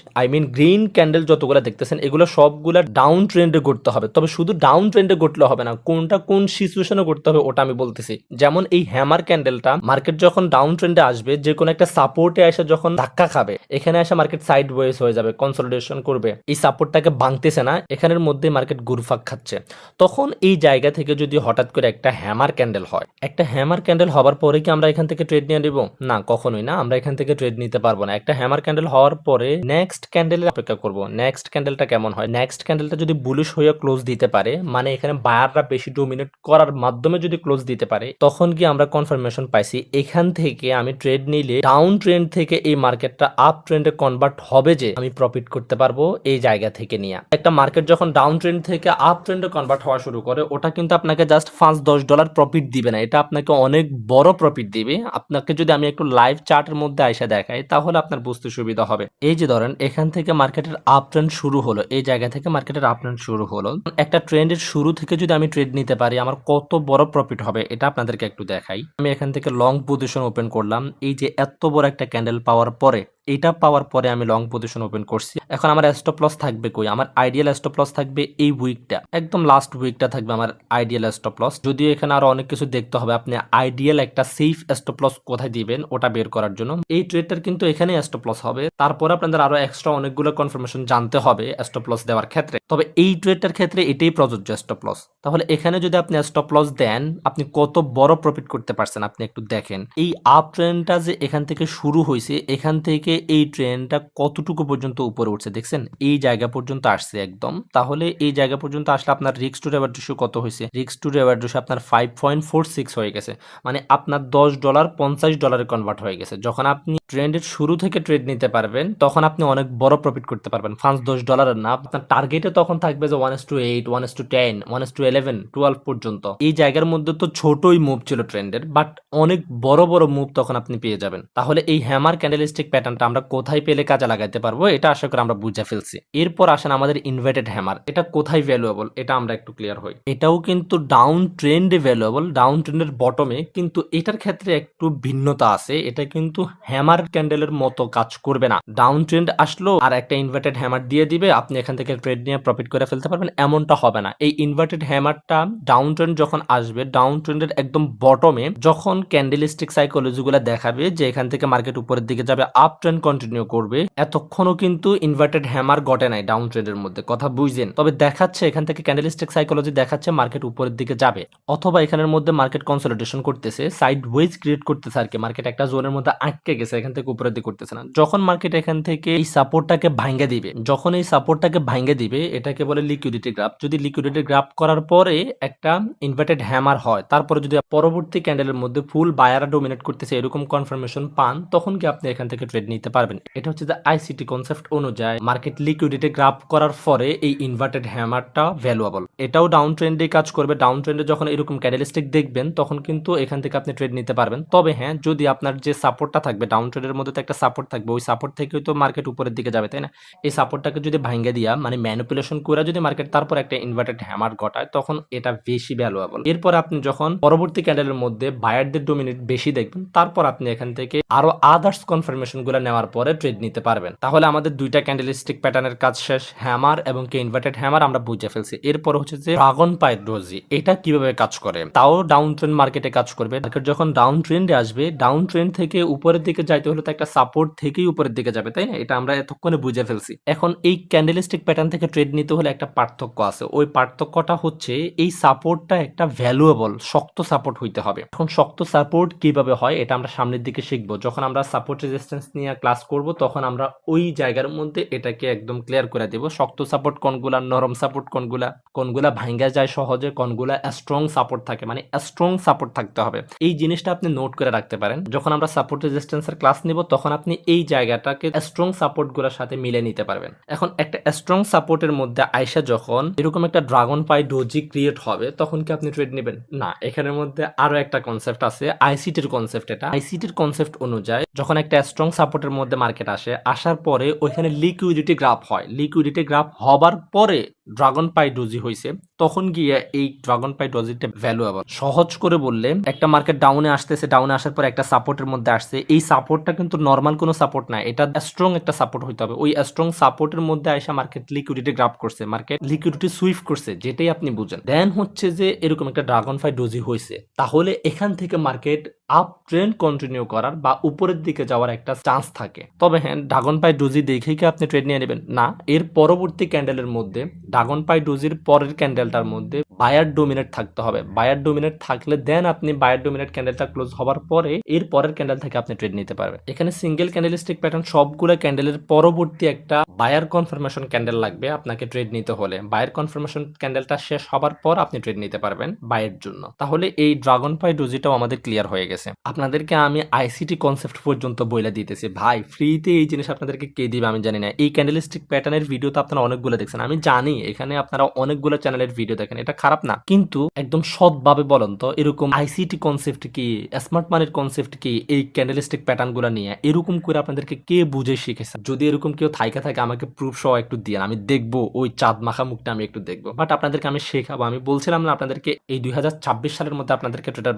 গ্রিন ক্যান্ডেল যতগুলো দেখতেছেন এগুলো সবগুলা ডাউন ট্রেন্ডে ঘটতে হবে, তবে শুধু ডাউন ট্রেন্ডে ঘটলে হবে না, কোনটা কোন সিচুয়েশনে ঘটতে হবে ওটা আমি বলতেছি। যেমন এই হ্যামার ক্যান্ডেলটা মার্কেট যখন ডাউন ট্রেন্ডে আসবে, যে কোনো একটা সাপোর্টে এসে যখন ধাক্কা খাবে, এখানে এসে মার্কেট সাইড ওয়েজ হয়ে যাবে, কনসলিডেশন করবে, এই সাপোর্টটাকে ভাঙতেছে না, এখানের মধ্যে মার্কেট ঘুরফাক খাচ্ছে। তখন এই জায়গা থেকে যদি হঠাৎ করে একটা হ্যামার ক্যান্ডেল হয়, একটা হ্যামার ক্যান্ডেল হওয়ার পরে কি আমরা এখান থেকে ট্রেড নিয়ে নিব? না, কখনোই না, আমরা এখান থেকে ট্রেড নিতে পারবো না। একটা হ্যামার ক্যান্ডেল হওয়ার পরে নেক্সট ক্যান্ডেলের অপেক্ষা করব। নেক্সট ক্যান্ডেলটা কেমন হয়, নেক্সট ক্যান্ডেলটা যদি বুলিশ হয়ে ক্লোজ দিতে পারে, মানে এখানে বায়াররা বেশি ডোমিনেট করার মাধ্যমে যদি ক্লোজ দিতে পারে, তখন কি আমরা কনফার্মেশন পাইছি এখান থেকে আমি ট্রেড নিলে ডাউন ট্রেন্ড থেকে এই মার্কেটটা আপ ট্রেন্ডে কনভার্ট হবে, যে আমি প্রফিট করতে পারবো এই জায়গা থেকে নিয়ে। একটা মার্কেট যখন ডাউন ট্রেন্ড থেকে আপ ট্রেন্ডে কনভার্ট হওয়া শুরু করে, ওটা কিন্তু আপনাকে জাস্ট $5-10 প্রফিট দিবে বুঝবে না, এটা আপনাকে অনেক বড় প্রফিট দিবে। আপনাকে যদি আমি একটু লাইভ চার্টের মধ্যে আইসা দেখাই তাহলে আপনার বুঝতে সুবিধা হবে। এই যে ধরেন এখান থেকে মার্কেটের আপ ট্রেন্ড শুরু হলো, এই জায়গা থেকে মার্কেটের আপ ট্রেন্ড শুরু হলো। একটা ট্রেন্ডের শুরু থেকে যদি আমি ট্রেড নিতে পারি আমার কত বড় প্রফিট হবে এটা আপনাদেরকে একটু দেখাই। আমি এখান থেকে লং পজিশন ওপেন করলাম, এই যে এত বড় একটা ক্যান্ডেল পাওয়ার পরে, এটা পাওয়ার পরে আমি লং পজিশন ওপেন করছি। এখন আমার স্টপ লস থাকবে কই? আমার আইডিয়াল স্টপ লস থাকবে এই উইকটা, একদম লাস্ট উইকটা থাকবে আমার আইডিয়াল স্টপ লস। যদিও এখানে আরো অনেক কিছু দেখতে হবে, আপনি আইডিয়াল একটা সেফ স্টপ লস কোথায় দিবেন ওটা বের করার জন্য। এই ট্রেডটার কিন্তু এখানেই স্টপ লস হবে, তারপর আপনাদের আরো এক্সট্রা অনেকগুলো কনফার্মেশন জানতে হবে স্টপ লস দেওয়ার ক্ষেত্রে। তবে এই ট্রেডটার ক্ষেত্রে এটাই প্রযোজ্য স্টপ লস। তাহলে এখানে যদি আপনি স্টপ লস দেন আপনি কত বড় প্রফিট করতে পারছেন আপনি একটু দেখেন। এই আপ ট্রেন্ডটা যে এখান থেকে শুরু হয়েছে, এখান থেকে এই ট্রেন্ডটা কতটুকু পর্যন্ত উপরে উঠছে দেখছেন, এই জায়গা পর্যন্ত আসছে একদম। তাহলে এই জায়গা পর্যন্ত আসলে আপনার রিস্ক টু রিওয়ার্ড রেশিও কত হয়েছে? রিস্ক টু রিওয়ার্ড রেশিও আপনার 5.46 হয়ে গেছে। মানে আপনার $10 $50 কনভার্ট হয়ে গেছে। যখন আপনি ট্রেন্ডের শুরু থেকে ট্রেড নিতে পারবেন তখন আপনি অনেক বড় প্রফিট করতে পারবেন। $5-10 না, আপনার টার্গেটে তখন থাকবে যে 1:8 1:10 1:11 12 পর্যন্ত। এই জায়গার মধ্যে তো ছোটই মুভ ছিল ট্রেন্ডের, বাট অনেক বড় বড় মুভ তখন আপনি পেয়ে যাবেন। তাহলে এই হ্যামার ক্যান্ডেলস্টিক প্যাটার্নটা আমরা কোথায় পেলে কাজে লাগাইতে পারবো এটা আশা করি আমরা বুঝে ফেলছি। এরপর আসেন আমাদের ইনভার্টেড হ্যামার, এটা কোথায় ভ্যালুয়েবল এটা আমরা একটু ক্লিয়ার হই। এটাও কিন্তু ডাউন ট্রেন্ডে ভ্যালুয়েবল, ডাউন ট্রেন্ডের বটমে, কিন্তু এটার ক্ষেত্রে একটু ভিন্নতা আছে। এটা কিন্তু হ্যামার ক্যান্ডেলের মতো কাজ করবে না। ডাউন ট্রেন্ড আসলো আর একটা ইনভার্টেড হ্যামার দিয়ে দিবে, আপনি এখান থেকে ট্রেড নিয়ে প্রফিট করে ফেলতে পারবেন, এমনটা হবে না। এই ইনভার্টেড হ্যামারটা ডাউন ট্রেন্ড যখন আসবে, ডাউন ট্রেন্ডের একদম বটমে যখন ক্যান্ডেলস্টিক সাইকোলজি গুলা দেখাবে যে এখান থেকে মার্কেট উপরের দিকে যাবে, আপ ট্রেন্ড কন্টিনিউ করবে, এতক্ষণও কিন্তু ইনভার্টেড হ্যামার ঘটে নাই ডাউন ট্রেন্ডের মধ্যে, কথা বুঝছেন। তবে দেখাচ্ছে এখান থেকে ক্যান্ডেলস্টিক সাইকোলজি দেখাচ্ছে মার্কেট উপরের দিকে যাবে, অথবা এখানের মধ্যে মার্কেট কনসলিডেশন করতেছে, সাইড ওয়েজ ক্রিয়েট করতেছে আর কি। মার্কেট একটা জোনের মধ্যে আটকে গেছে, এখান থেকে উপরের দিকে করতেছে না। যখন মার্কেট এখান থেকে এই সাপোর্টটাকে ভাঙ্গে দিবে, যখন এই সাপোর্টটাকে ভাঙ্গে দিবে, এটাকে বলে লিকুইডিটি গ্রাফ। যদি লিকুইডিটি গ্রাফ করার পরে একটা ইনভার্টেড হ্যামার হয়, তারপরে যদি পরবর্তী ক্যান্ডেলের মধ্যে ফুল বায়ারা ডোমিনেট করতেছে এরকম কনফার্মেশন পান, তখন কি আপনি এখান থেকে ট্রেড নিতে পারবেন। এটা হচ্ছে যে আইসিটি কনসেপ্ট অনুযায়ী মার্কেট লিকুইডিটি গ্রাফ করার পরে এই ইনভার্টেড হ্যামারটা ভ্যালুয়েবল। এটাও ডাউন ট্রেন্ডে কাজ করবে। ডাউন ট্রেন্ডে যখন এরকম ক্যান্ডেলস্টিক দেখবেন তখন কিন্তু এখান থেকে আপনি ট্রেড নিতে পারবেন। তবে হ্যাঁ, যদি আপনার যে সাপোর্টটা থাকবে ডাউন ট্রেন্ডের মধ্যে তো একটা সাপোর্ট থাকবে, ওই সাপোর্ট থেকেই তো মার্কেট উপরের দিকে যাবে, তাই না? এই সাপোর্টটাকে যদি ভাঙ্গে দিয়া মানে ম্যানিপুলেশন করে যদি মার্কেট তারপর একটা ইনভার্টেড হ্যামার ঘটায় তখন এটা বেশি ভ্যালুয়েবল। এরপর আপনি যখন পরবর্তী ক্যান্ডেলের মধ্যে বায়ারদের ডোমিনেট বেশি দেখবেন, তারপর আপনি এখান থেকে আরো আদার্স কনফার্মেশন গুলো নেওয়ার পরে ট্রেড নিতে পারবেন। তাহলে আমাদের দুইটা ক্যান্ডেলস্টিক প্যাটার্নের কাজ শেষ, হ্যামার এবং কি ইনভার্টেড হ্যামার আমরা বুঝে ফেলছি। এরপর হচ্ছে যে ড্রাগন পাই ডোজি, এটা কিভাবে কাজ করে, তাও ডাউন ট্রেন্ড মার্কেটে কাজ করবে। মার্কেট যখন ডাউন ট্রেন্ডে আসবে, ডাউন ট্রেন্ড থেকে উপরের দিকে যাইতে হলে তো একটা সাপোর্ট থেকেই উপরের দিকে যাবে, তাই না? এটা আমরা এতক্ষণে বুঝে ফেলছি। এখন এই ক্যান্ডেলস্টিক প্যাটার্ন থেকে ট্রেড নিতে হলে একটা পার্থক্য আছে। ওই পার্থক্যটা হচ্ছে এই সাপোর্টটা একটা ভ্যালুয়েবল শক্ত সাপোর্ট হইতে হবে। এখন শক্ত সাপোর্ট কিভাবে হয় এটা আমরা সামনের দিকে শিখবো। যখন আমরা সাপোর্ট রেজিস্ট্যান্স নিয়ে ক্লাস করব তখন আমরা ওই জায়গার মধ্যে এটাকে একদম ক্লিয়ার করে দেব। শক্ত সাপোর্ট কোনগুলা, নরম সাপোর্ট কোনগুলা, কোনগুলা ভাঙ্গা যায় সহজে, কোনগুলা স্ট্রং সাপোর্ট থাকে, মানে স্ট্রং সাপোর্ট থাকতে হবে। এই জিনিসটা আপনি নোট করে রাখতে পারেন। যখন আমরা সাপোর্ট রেজিস্ট্যান্সের ক্লাস নিব তখন আপনি এই জায়গাটাকে স্ট্রং সাপোর্ট গুলোর সাথে মিলে নিতে পারবেন। এখন একটা স্ট্রং সাপোর্টের মধ্যে আইসা যখন এরকম একটা ড্রাগন পাই ডোজি ক্রিয়েট হবে তখন কি আপনি ট্রেড নেবেন? না, এখানের মধ্যে আরো একটা কনসেপ্ট আছে, আইসিটির কনসেপ্ট। এটা আইসিটির কনসেপ্ট অনুযায়ী যখন একটা স্ট্রং সাপোর্টের মধ্যে মার্কেট আসে, আসার পরে ওইখানে লিকুইডিটি গ্রাফ হয়, লিকুইডিটি গ্রাফ হবার পরে ড্রাগন পাই ডোজি হয়েছে, তখন গিয়ে এই ড্রাগন পাই ডোজিটা ভ্যালুয়েবল। সহজ করে বললে একটা মার্কেট ডাউনে আসতেছে, ডাউনে আসার পর একটা সাপোর্টের মধ্যে আসছে, এই সাপোর্টটা কিন্তু নর্মাল কোনো সাপোর্ট না, এটা স্ট্রং একটা সাপোর্ট হইতে হবে। ওই স্ট্রং সাপোর্টের মধ্যে আসা মার্কেট লিকুইডিটি গ্রাফ করছে, মার্কেট লিকুইডিটি সুইফট করছে, যেটাই আপনি বুঝেন। দেন হচ্ছে যে এরকম একটা ড্রাগন পাই ডোজি হয়েছে, তাহলে এখান থেকে মার্কেট আপ ট্রেন্ড কন্টিনিউ করার বা উপরের দিকে যাওয়ার একটা চান্স থাকে। তবে হ্যাঁ, ড্রাগন পাই ডোজি দেখেই কি আপনি ট্রেড নিয়ে নেবেন? না, এর পরবর্তী ক্যান্ডেলের মধ্যে ড্রাগন পাই ডোজির পরের ক্যান্ডেলটার মধ্যে বায়ার ডোমিনেট থাকতে হবে। বায়ার ডোমিনেট থাকলে দেন আপনি বায়ার ডোমিনেট ক্যান্ডেলটা ক্লোজ হওয়ার পরে এর পরের ক্যান্ডেল থেকে আপনি ট্রেড নিতে পারবেন। এখানে সিঙ্গেল ক্যান্ডেলস্টিক প্যাটার্ন সবগুলো ক্যান্ডেলের পরবর্তী একটা বায়ার কনফার্মেশন ক্যান্ডেল লাগবে আপনাকে ট্রেড নিতে হলে। বায়ার কনফার্মেশন ক্যান্ডেলটা শেষ হবার পর আপনি ট্রেড নিতে পারবেন বায়ের জন্য। তাহলে এই ড্রাগন পাই ডোজিটাও আমাদের ক্লিয়ার হয়ে গেছে। আপনাদেরকে আমি আইসিটি কনসেপ্ট পর্যন্ত বইলা দিতেছি ভাই, ফ্রিতে এই জিনিস আপনাদেরকে কে দিবে আমি জানি না। এই ক্যান্ডেলস্টিক প্যাটার্নের ভিডিও তো আপনারা অনেকগুলো দেখছেন, আমি জানি এখানে আপনারা অনেকগুলো চ্যানেলের ভিডিও দেখেন, এটা খারাপ খারাপ না, কিন্তু একদম সৎভাবে বলেন তো এরকম আইসিটি কনসেপ্ট কি, স্মার্ট মানির কনসেপ্ট কি, এই ক্যান্ডেলস্টিক প্যাটার্ন গুলা নিয়ে এরকম করে আপনাদেরকে কে বুঝে শিখেছে? যদি এরকম কেউ থাইকা থাকে আমাকে প্রুফ সহ একটু দিয়ে আমি দেখবো, ওই চাঁদ মাখা মুখটা আমি একটু দেখবো। বাট আপনাদেরকে আমি শেখাবো। আমি বলছিলাম না আপনাদেরকে এই 2026 সালের মধ্যে আপনাদেরকে ট্রেডার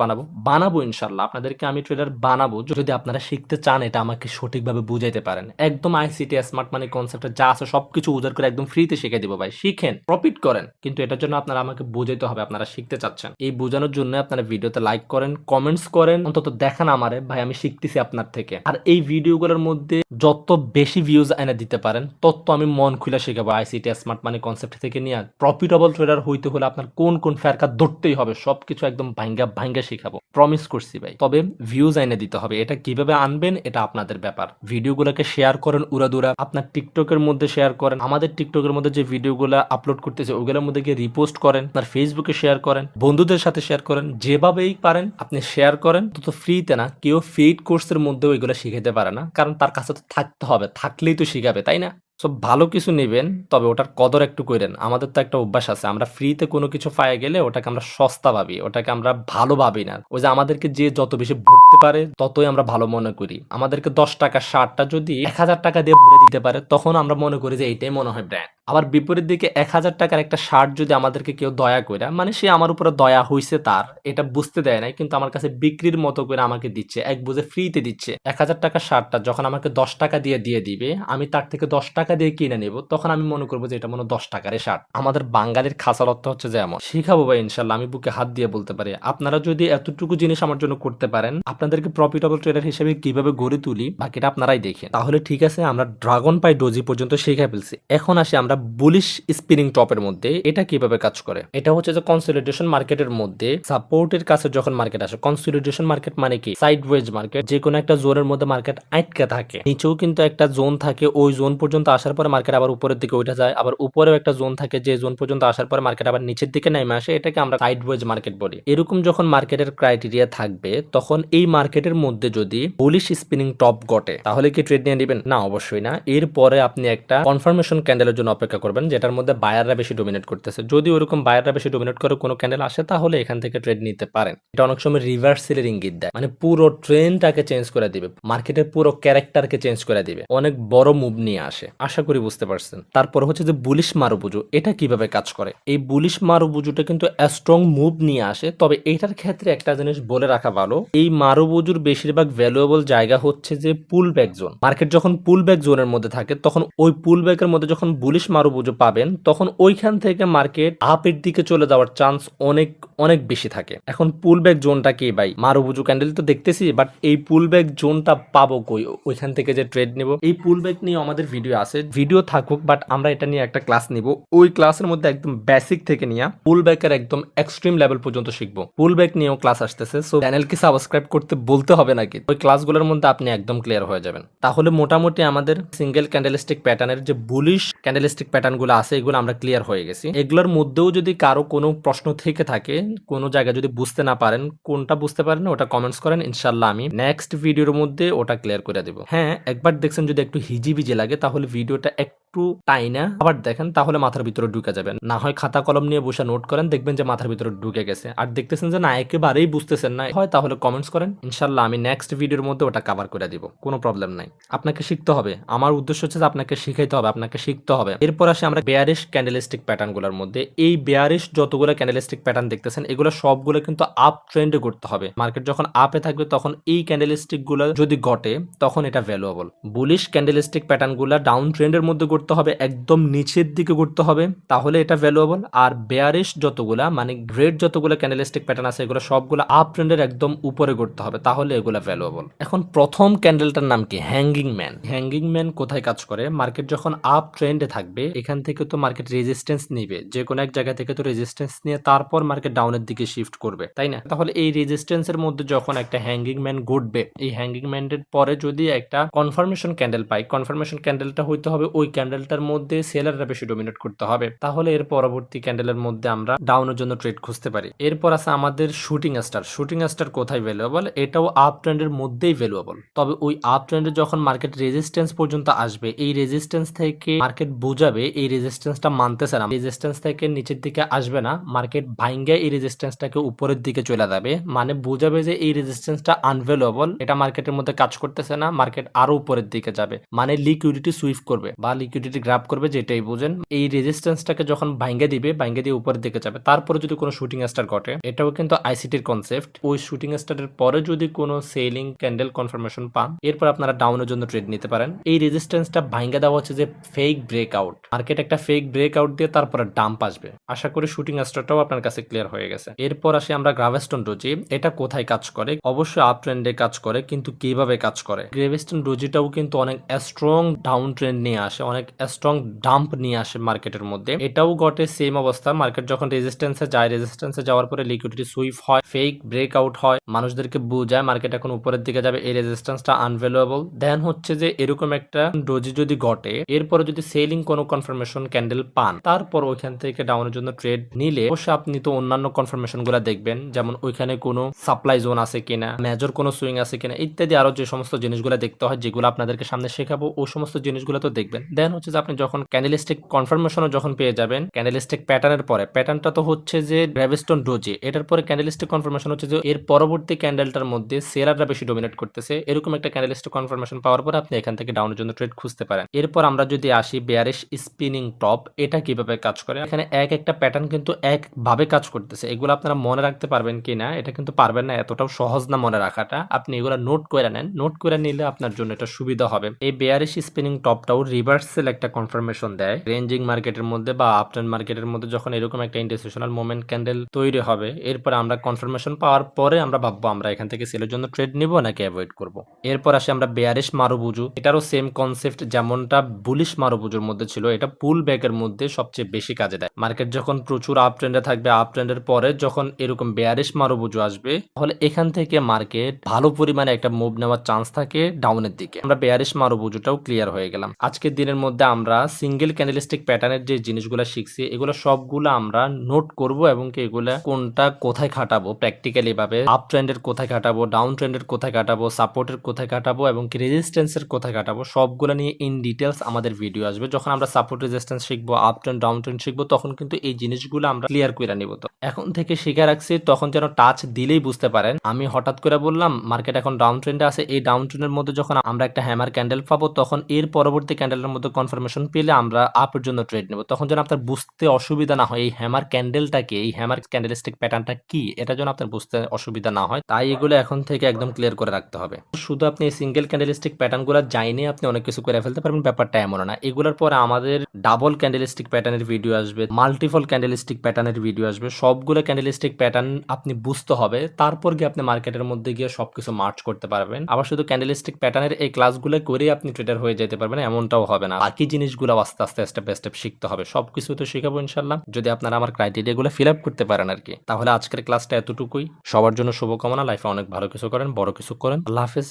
বানাবো ইনশাল্লাহ। আপনাদেরকে আমি ট্রেডার বানাবো যদি আপনারা শিখতে চান, এটা আমাকে সঠিকভাবে বুঝাইতে পারেন। একদম আইসিটি স্মার্ট মানি কনসেপ্টে যা আছে সবকিছু উজাড় করে একদম ফ্রিতে শিখে দিব ভাই। শিখেন, প্রফিট করেন, কিন্তু এটার জন্য আপনারা আমাকে বুঝাইতে হবে আপনারা শিখতে চাচ্ছেন। এই বোঝানোর জন্য আপনারা ভিডিওতে লাইক করেন, কমেন্টস করেন, অন্তত দেখান আমারে ভাই আমি শিখতেছি আপনার থেকে। আর এই ভিডিওগুলোর মধ্যে যত বেশি ভিউজ এনে দিতে পারেন তত আমি মন খুলে শেখাবো আইসিটি স্মার্ট মানি কনসেপ্ট থেকে নিয়ে প্রফিটেবল ট্রেডার হইতে হলে আপনার কোন কোন ফেরকা ধরতেই হবে সবকিছু একদম ভাঙ্গা শেখাবো, প্রমিস করছি ভাই। তবে ভিউজ এনে দিতে হবে। এটা কিভাবে আনবেন এটা আপনাদের ব্যাপার। ভিডিওগুলোকে শেয়ার করেন উড়াদুরা, আপনার টিকটকের মধ্যে শেয়ার করেন, আমাদের টিকটকের মধ্যে যে ভিডিওগুলো আপলোড করতেছে ওগুলোর মধ্যে গিয়ে রিপোস্ট করেন, আপনার ফেসবুকে শেয়ার করেন, বন্ধুদের সাথে শেয়ার করেন, যেভাবেই পারেন আপনি শেয়ার করেন। তো ফ্রিতে না, কেউ পেইড কোর্সের মধ্যেও এগুলো শিখাতে পারে না, কারণ তার কাছে তো থাকতে হবে, থাকলেই তো শিখাবে, তাই না? সব ভালো কিছু নেবেন, তবে ওটার কদর একটু করেন। আমাদের তো একটা অভ্যাস আছে, আমরা ফ্রিতে কোনো কিছু পায়ে গেলে ওটাকে আমরা সস্তা ভাবি, ওটাকে আমরা ভালো ভাবি না। ওই যে আমাদেরকে যে যত বেশি ভরতে পারে ততই আমরা ভালো মনে করি। আমাদেরকে 10 টাকা শার্টটা যদি 1000 টাকা দিয়ে ভরে দিতে পারে তখন আমরা মনে করি যে এইটাই মনে হয় ব্র্যান্ড। আবার বিপরীত দিকে 1000 টাকার একটা শার্ট যদি আমাদেরকে কেউ দয়া করে, মানে সে আমার উপরে দয়া হইছে তার, এটা বুঝতে দেয় নাই, কিন্তু আমার কাছে বিক্রির মতো করে আমাকে দিচ্ছে, এক বুঝে ফ্রিতে দিচ্ছে। 1000 টাকার শার্টটা যখন আমাকে 10 টাকা দিয়ে দিবে, আমি তার থেকে 10 টাকা দিয়ে কিনে নেব, তখন আমি মনে করবো যে এটা মনে 10 টাকার শার্ট। আমাদের বাঙালির খাসাল অর্থ হচ্ছে যে এমন। শিখাবো ভাই ইনশাল্লাহ, আমি বুকে হাত দিয়ে বলতে পারি। আপনারা যদি এতটুকু জিনিস আমার জন্য করতে পারেন, আপনাদেরকে প্রফিটেবল ট্রেডার হিসেবে কিভাবে গড়ে তুলি বাকিটা আপনারাই দেখেন। তাহলে ঠিক আছে, আমরা ড্রাগন পাই ডোজি পর্যন্ত শিখে ফেলছি। এখন আসি আমরা বুলিশ স্পিনিং টপের মধ্যে। এটা কিভাবে কাজ করে? এটা হচ্ছে যে কনসলিডেশন মার্কেটের মধ্যে সাপোর্টের কাছে যখন মার্কেট আসে, কনসলিডেশন মার্কেট মানে কি? Sideways market. যে কোনো একটা জোনের মধ্যে মার্কেট আটকে থাকে, নিচেও কিন্তু একটা জোন থাকে, ওই জোন পর্যন্ত আসার পরে মার্কেট আবার উপরের দিকে উঠে যায়, আবার উপরেও একটা জোন থাকে, যে জোন পর্যন্ত আসার পরে মার্কেট আবার নিচের দিকে নেমে আসে, এটাকে আমরা সাইডওয়েজ মার্কেট বলি। এরকম যখন মার্কেটের ক্রাইটেরিয়া থাকবে, তখন এই মার্কেটের মধ্যে যদি বুলিশ স্পিনিং টপ ঘটে, তাহলে কি ট্রেড নিয়ে নেবেন? না, অবশ্যই না। এরপরে আপনি একটা কনফার্মেশন ক্যান্ডেলের জন্য অপেক্ষা করবেন, যেটার মধ্যে বায়াররা বেশি ডোমিনেট করতেছে। যদি ওরকম বায়াররা বেশি ডোমিনেট করে কোনো ক্যান্ডেল আসে, তাহলে এখান থেকে ট্রেড নিতে পারেন। এটা অনেক সময় রিভার্সালের ইঙ্গিত দেয়, মানে পুরো ট্রেন্ডটাকে চেঞ্জ করে দিবে, মার্কেটের পুরো ক্যারেক্টারকে চেঞ্জ করে দিবে, অনেক বড় মুভ নিয়ে আসে। আশা করি বুঝতে পারছেন। তারপর হচ্ছে যে বুলিশ মারুবুজু, এটা কিভাবে কাজ করে? এই বুলিশ মারুবুজুটা কিন্তু স্ট্রং মুভ নিয়ে আসে, তবে এইটার ক্ষেত্রে একটা জিনিস বলে রাখা ভালো, এই মারুবুজুর বেশিরভাগ ভ্যালুয়েবল জায়গা হচ্ছে যে পুল ব্যাক জোন। মার্কেট যখন পুল ব্যাক জোনের মধ্যে থাকে, তখন ওই পুল ব্যাকের মধ্যে যখন বুলিশ মারুবুজু পাবেন, তখন ওইখান থেকে মার্কেট আপের দিকে চলে যাওয়ার চান্স অনেক অনেক বেশি থাকে। এখন পুল ব্যাক জোনটা কি ভাই? মারুবুজু ক্যান্ডেল তো দেখতেছি, বাট এই পুল ব্যাক জোনটা পাবো কই? ওইখান থেকে যে ট্রেড নিব, এই পুল ব্যাক নিয়ে আমাদের ভিডিও আছে, ভিডিও থাকুক, বাট আমরা এটা নিয়ে একটা ক্লাস নিব। ওই ক্লাসের মধ্যে একদম বেসিক থেকে নিয়ে পুল ব্যাকের একদম এক্সট্রিম লেভেল পর্যন্ত শিখবো। পুল ব্যাক নিয়েও ক্লাস আসতেছে, সো চ্যানেলকে সাবস্ক্রাইব করতে বলতে হবে নাকি? ওই ক্লাসগুলোর মধ্যে আপনি একদম ক্লিয়ার হয়ে যাবেন। তাহলে মোটামুটি আমাদের সিঙ্গেল ক্যান্ডেলস্টিক প্যাটার্নের যে বুলিশ ক্যান্ডেলস্টিক প্যাটার্ন গুলো আছে, এগুলো আমরা ক্লিয়ার হয়ে গেছি। এগুলোর মধ্যেও যদি কারো কোনো প্রশ্ন থেকে থাকে, কোনো জায়গায় যদি বুঝতে না পারেন, কোনটা বুঝতে পারেন ওটা কমেন্টস করেন, ইনশাল্লাহ আমি নেক্সট ভিডিওর মধ্যে ওটা ক্লিয়ার করে দেবো। হ্যাঁ, একবার দেখছেন যদি একটু হিজিবিজি লাগে, তাহলে ভিডিওটা একটু টাইনা আবার দেখেন, তাহলে মাথার ভিতরে ঢুকে যাবেন। না হয় খাতা কলম নিয়ে বসে নোট করেন, দেখবেন যে মাথার ভিতরে ঢুকে গেছে। আর দেখতেছেন যে না, একেবারেই বুঝতেছেন না হয়, তাহলে কমেন্টস করেন, ইনশাল্লাহ আমি নেক্সট ভিডিওর মধ্যে ওটা কভার করে দিব, কোনো প্রবলেম নাই। আপনাকে শিখতে হবে, আমার উদ্দেশ্য হচ্ছে যে আপনাকে শিখাইতে হবে, আপনাকে শিখতে হবে। এরপর আসে আমরা বেয়ারিশ ক্যান্ডেলস্টিক প্যাটার্ন গুলোর মধ্যে। এই বেয়ারিশ যতগুলো ক্যান্ডেলস্টিক প্যাটার্ন দেখতেছেন, এগুলো সবগুলো কিন্তু আপ ট্রেন্ডে করতে হবে। মার্কেট যখন আপে থাকবে, তখন এই ক্যান্ডেলস্টিক গুলো যদি ঘটে, তখন এটা ভ্যালুয়েবল। বুলিশ ক্যান্ডেলস্টিক প্যাটার্ন গুলো ডাউন ট্রেন্ডের মধ্যে করতে হবে, একদম নিচের দিকে করতে হবে, তাহলে এটা ভ্যালুয়েবল। আর বেয়ারিশ যতগুলা, মানে গ্রেড যতগুলো ক্যান্ডেলস্টিক প্যাটার্ন আছে, এগুলো সবগুলো আপ ট্রেন্ডের একদম উপরে করতে হবে, তাহলে এগুলো ভ্যালুয়েবল। এখন প্রথম ক্যান্ডেলটার নাম কি? Hanging man. হ্যাঙ্গিং ম্যান কোথায় কাজ করে? মার্কেট যখন আপ ট্রেন্ডে থাকবে, এখান থেকে তো মার্কেট রেজিস্ট্যান্স নিবে, যে কোনো এক জায়গা থেকে তো রেজিস্ট্যান্স নিয়ে তারপর মার্কেট ডাউনের দিকে শিফট করবে, তাই না? তাহলে এই রেজিস্ট্যান্সের মধ্যে যখন একটা হ্যাঙ্গিং ম্যান ঘটবে, এই হ্যাঙ্গিং ম্যানের পরে যদি একটা কনফার্মেশন ক্যান্ডেল পাই, কনফার্মেশন ক্যান্ডেলটা হইতে হবে ওই ক্যান্ডেল ক্যান্ডেলটার মধ্যে সেলাররা বেশি ডমিনেট করতে হবে, তাহলে এর পরবর্তী ক্যান্ডেলের মধ্যে আমরা ডাউনের জন্য ট্রেড খুঁজতে পারি। এরপর আছে আমাদের শুটিং স্টার। শুটিং স্টার কোথায় ভ্যালুয়েবল? এটাও আপ ট্রেন্ডের মধ্যেই ভ্যালুয়েবল, তবে ওই আপ ট্রেন্ডে যখন মার্কেট রেজিস্ট্যান্স পর্যন্ত আসবে, এই রেজিস্ট্যান্স থেকে মার্কেট বোঝাবে এই রেজিস্ট্যান্সটা মানতেছে না, রেজিস্ট্যান্স থেকে নিচের দিকে আসবে না, মার্কেট ভাঙ্গে এই রেজিস্ট্যান্সটাকে উপরের দিকে চলে যাবে, মানে বোঝাবে যে এই রেজিস্ট্যান্সটা আনভ্যালুয়েবল, এটা মার্কেটের মধ্যে কাজ করতেছে না, মার্কেট আরো উপরের দিকে যাবে, মানে লিকুইডিটি সুইপ করবে বা লিকুইডিটি গ্র্যাব করবে, যেটাই বুঝেন। এই রেজিস্ট্যান্সটাকে যখন ভাঙ্গে দিবে, ভাঙ্গে দিয়ে উপরের দিকে যাবে, তারপরে যদি কোনো শুটিং স্টার ঘটে, এটাও কিন্তু আইসিটির কনসেপ্ট, ওই শুটিং স্টারের পরে যদি কোনো সেলিং ক্যান্ডেল কনফার্মেশন পান, এরপর আপনারা ডাউনের জন্য ট্রেড নিতে পারেন। এই রেজিস্ট্যান্সটা ভাঙ্গে দেওয়া হচ্ছে যে ফেক ব্রেকআউট, মার্কেট একটা ফেক ব্রেকআউট দিয়ে তারপরে ডাম্প আসবে। আশা করি শুটিং স্টারটাও আপনার কাছে ক্লিয়ার হয়ে গেছে। এরপর আসি আমরা গ্রাভেস্টন ডোজি। এটা কোথায় কাজ করে? অবশ্যই আপ ট্রেন্ডে কাজ করে, কিন্তু কিভাবে কাজ করে? গ্রাভেস্টন ডোজিটাও কিন্তু অনেক স্ট্রং ডাউন ট্রেন্ড নিয়ে আসে, অনেক স্ট্রং ডাম্প নিয়ে আসে মার্কেটের মধ্যে। এটাও ঘটে সেম অবস্থা, মার্কেট যখন রেজিস্ট্যান্সে যায়, রেজিস্ট্যান্সে যাওয়ার পরে লিকুইডিটি সুইপ হয়, ফেক ব্রেকআউট হয়, মানুষদেরকে বুঝায় মার্কেট এখন উপরের দিকে যাবে, এই রেজিস্ট্যান্সটা আনভ্যালুয়েবল। দেন হচ্ছে যে এরকম একটা ডোজি যদি ঘটে, এরপরে যদি সেলিং কোনো কনফার্মেশন ক্যান্ডেল পান, তারপর ওইখান থেকে ডাউনের জন্য ট্রেড নিলে অবশ্যই আপনি তো অন্যান্য কনফার্মেশন গুলা দেখবেন, যেমন ওইখানে কোনো সাপ্লাই জোন আছে কিনা, মেজর কোনো সুইং আছে কিনা, ইত্যাদি আরো যে সমস্ত জিনিসগুলো দেখতে হয়, যেগুলো আপনাদেরকে সামনে শেখাবো, ওই সমস্ত জিনিসগুলো তো দেখবেন। দেন হচ্ছে যে আপনি যখন ক্যান্ডেলস্টিক কনফার্মেশনও যখন পেয়ে যাবেন, ক্যান্ডেলস্টিক প্যাটার্নের পরে, প্যাটার্নটা তো হচ্ছে যে গ্রাভেস্টন ডোজি, এটার পরে ক্যান্ডেলস্টিক কনফার্মেশন হচ্ছে যে এর পরবর্তী ক্যান্ডেলটার মধ্যে সেলাররা বেশি ডমিনেট করতেছে, এরকম একটা ক্যান্ডেলস্টিক কনফার্মেশন পাওয়ার পর আপনি এখান থেকে ডাউনের জন্য ট্রেড খুঁজতে পারেন। এরপর আমরা যদি আসি বেয়ারিশ স্পিনিং টপ, এটা কিভাবে কাজ করে? এখানে একটা প্যাটার্ন কিন্তু একভাবে কাজ করতেছে, এগুলো আপনারা মনে রাখতে পারবেন কিনা এটা কিন্তু পারবেন না, এতটাও সহজ না মনে রাখাটা, আপনি এগুলো নোট করে নেন, নোট করে নিলে আপনার জন্য এটা সুবিধা হবে। এই বেয়ারিশ স্পিনিং টপটাও রিভার্সাল একটা কনফার্মেশন দেয় রেঞ্জিং মার্কেটের মধ্যে বা আপট্রেন্ড মার্কেটের মধ্যে, যখন এরকম একটা ইন্টারসেশনাল মোমেন্ট ক্যান্ডেল তৈরি হবে, এরপর আমরা কনফার্মেশন পাওয়ার পরে আমরা ভাববো আমরা এখান থেকে সেলের জন্য ট্রেড নিব নাকি অ্যাভয়েড করব। এরপর আসে আমরা বেয়ারিশ মারুবুজু, এটারও সেম কনসেপ্ট যেমনটা বুলিশ মারুবুজুর মধ্যে ছিল, এটা পুল ব্যাকের মধ্যে সবচেয়ে বেশি কাজে দেয়। মার্কেট যখন প্রচুর আপ ট্রেন্ডে থাকবে, আপ ট্রেন্ডের পরে যখন এরকম বেয়ারিশ মারুবুজু আসবে, তাহলে এখান থেকে মার্কেট ভালো পরিমাণে একটা মুভ নেওয়ার চান্স থাকে ডাউনের দিকে। আমরা বেয়ারিশ মারুবুজুটাও ক্লিয়ার হয়ে গেলাম। আজকের দিনের মধ্যে আমরা সিঙ্গেল ক্যান্ডেলস্টিক প্যাটার্নের যে জিনিসগুলো শিখছি, এগুলো সবগুলো আমরা নোট করব এবং কি এগুলা কোনটা কোথায় খাটাবো প্র্যাকটিক্যালি ভাবে, আপ ট্রেন্ডের কোথায় খাটাবো, ডাউন ট্রেন্ডের কোথায় খাটাবো, সাপোর্টের কোথায় খাটাবো এবং কি রেজিস্ট্যান্সের কোথায় খাটাবো, সবগুলো নিয়ে ইন ডিটেলস আমাদের ভিডিও আসবে। যখন আমরা সাপোর্ট রেজিস্ট্যান্স শিখবো, আপ ট্রেন্ড ডাউন ট্রেন্ড শিখবো, তখন কিন্তু এই জিনিসগুলো আমরা ক্লিয়ার করে নিব। তো এখন থেকে শিখে রাখছি, তখন যেন টাচ দিলেই বুঝতে পারেন। আমি হঠাৎ করে বললাম মার্কেট এখন ডাউন ট্রেন্ডে আছে, এই ডাউন ট্রেন্ডের মধ্যে যখন আমরা একটা হ্যামার ক্যান্ডেল পাবো, তখন এর পরবর্তী ক্যান্ডেলের মধ্যে কনফার্মেশন পেলে আমরা আপের জন্য ট্রেড নেব, তখন যেন আপনার বুঝতে অসুবিধা না হয় এই হ্যামার ক্যান্ডেলটা কি, এই হ্যামার ক্যান্ডেলস্টিক প্যাটার্নটা কি, এটা যেন আপনার বুঝতে অসুবিধা না হয়, তাই এগুলো এখন থেকে একদম ক্লিয়ার করে রাখতে হবে। শুধু আপনি এই সিঙ্গেল ক্যান্ডেলস্টিক প্যাটার্নগুলো জানিয়ে আপনি অনেক কিছু করে ফেলতে পারবেন, ব্যাপারটা এমন না। এগুলোর পরে আমাদের ডাবল ক্যান্ডেলস্টিক প্যাটার্নের ভিডিও আসবে, মাল্টিপল ক্যান্ডেলস্টিক প্যাটার্নের ভিডিও আসবে, সবগুলো ক্যান্ডেলস্টিক প্যাটার্ন আপনি বুঝতে হবে, তারপর গিয়ে আপনি মার্কেটের মধ্যে গিয়ে সবকিছু মার্চ করতে পারবেন। আবার শুধু ক্যান্ডেলস্টিক প্যাটার্নের এই ক্লাসগুলো করেই আপনি ট্রেডার হয়ে যেতে পারবেন এমনটাও হবে না, বাকি জিনিসগুলো আস্তে আস্তে স্টেপ বাই স্টেপ শিখতে হবে। সবকিছু তো শিখাবো ইনশাল্লাহ, যদি আপনারা আমার ক্রাইটেরিয়াগুলো ফিল আপ করতে পারেন আর কি। তাহলে আজকের ক্লাসটা এতটুকুই। সবার জন্য শুভকামনা, লাইফে অনেক ভালো কিছু করেন, বড় কিছু করেন। আল্লাহ হাফেজ।